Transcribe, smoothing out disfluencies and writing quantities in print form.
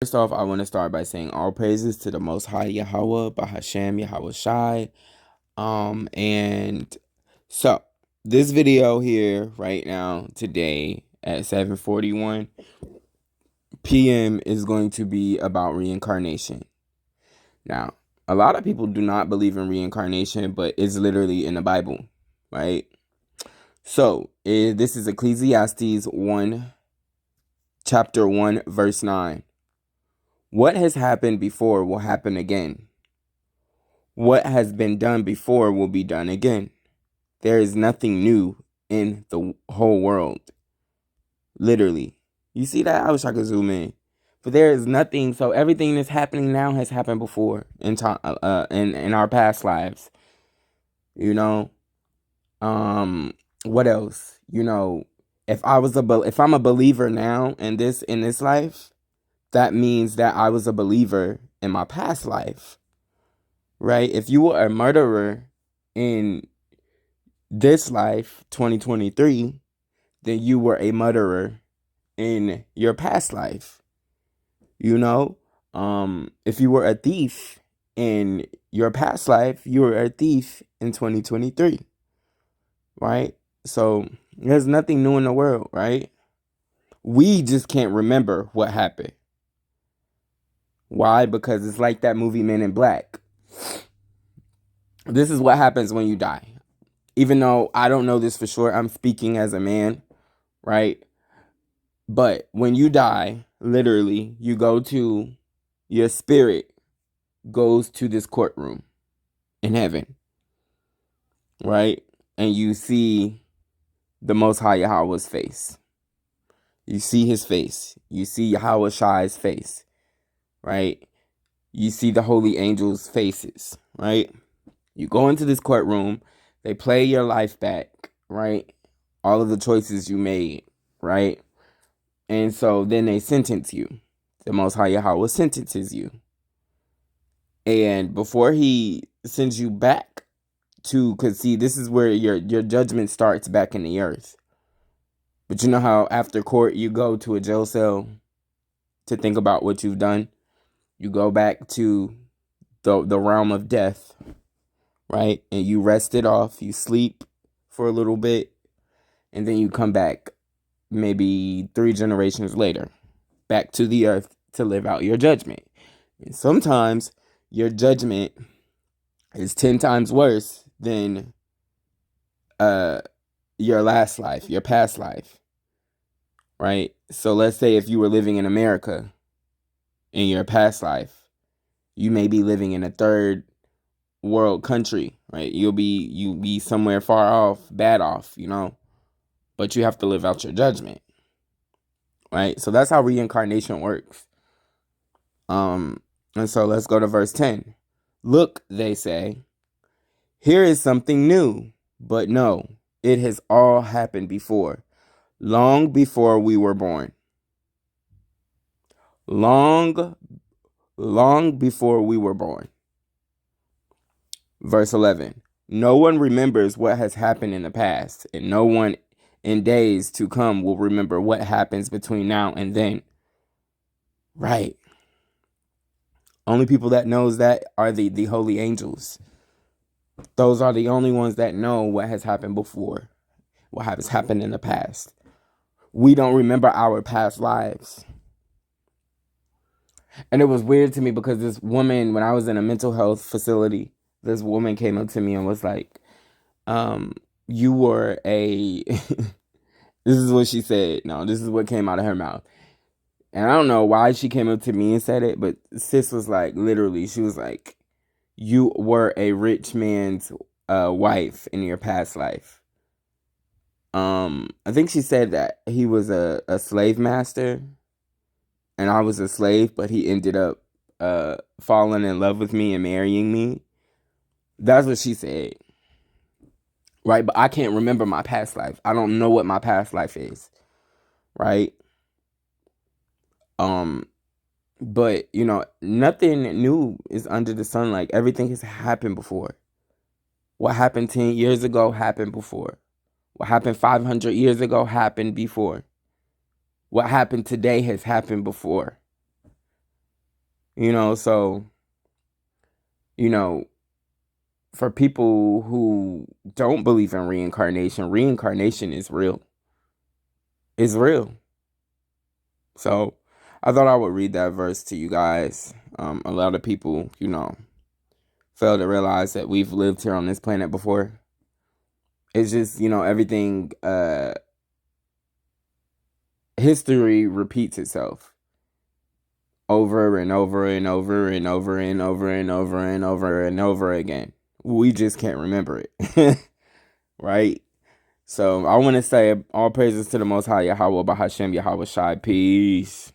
First off, I want to start by saying all praises to the Most High Yahweh, Bahashem Yahweh Shai. And so this video here right now today at 7:41 p.m. is going to be about reincarnation. Now, a lot of people do not believe in reincarnation, but it's literally in the Bible, right? So this is Ecclesiastes 1, chapter 1, verse 9. What has happened before will happen again. What has been done before will be done again. There is nothing new in the whole world. Literally. You see that? I wish I could zoom in. But there is nothing. So everything that's happening now has happened before in time, in our past lives. You know. What else? You know, if I'm a believer now in this life, that means that I was a believer in my past life. Right? If you were a murderer in this life, 2023, then you were a murderer in your past life. You know, if you were a thief in your past life, you were a thief in 2023, right? So there's nothing new in the world, right? We just can't remember what happened. Why? Because it's like that movie Men in Black. This is what happens when you die. Even though I don't know this for sure, I'm speaking as a man, right? But when you die, literally, your spirit goes to this courtroom in heaven, right? And you see the Most High Yahweh's face. You see his face. You see Yahweh Shai's face, right? You see the holy angels' faces, right? You go into this courtroom. They play your life back, right? All of the choices you made, right? And so then they sentence you. The Most High Yahweh sentences you. And before he sends you back because see, this is where your judgment starts back in the earth. But you know how after court you go to a jail cell to think about what you've done? You go back to the realm of death, right? And you rest it off. You sleep for a little bit. And then you come back maybe 3 generations later, back to the earth to live out your judgment. And sometimes your judgment is 10 times worse than your last life, your past life, right? So let's say if you were living in America in your past life, you may be living in a third world country, right? You'll be somewhere far off, bad off, you know, but you have to live out your judgment, right? So that's how reincarnation works. And so let's go to verse 10. Look, they say, here is something new, but no, it has all happened before, long before we were born. Long before we were born. Verse 11. No one remembers what has happened in the past, and no one in days to come will remember what happens between now and then. Right. Only people that knows that are the holy angels. Those are the only ones that know what has happened before, what has happened in the past. We don't remember our past lives. And it was weird to me because this woman, when I was in a mental health facility, this woman came up to me and was like, you were a, this is what she said. No, this is what came out of her mouth. And I don't know why she came up to me and said it, but sis was like, literally, she was like, you were a rich man's wife in your past life. I think she said that he was a slave master and I was a slave, but he ended up falling in love with me and marrying me. That's what she said. Right? But I can't remember my past life. I don't know what my past life is. Right? But, you know, nothing new is under the sun. Like, everything has happened before. What happened 10 years ago happened before. What happened 500 years ago happened before. What happened today has happened before. So, you know, for people who don't believe in reincarnation is real. It's real. So I thought I would read that verse to you guys. A lot of people, fail to realize that we've lived here on this planet before. It's just, everything, history repeats itself over and over and over and over and over and over and over and over again. We just can't remember it. Right? So I want to say all praises to the Most High Yahweh Bahashem Yahweh Shai. Peace.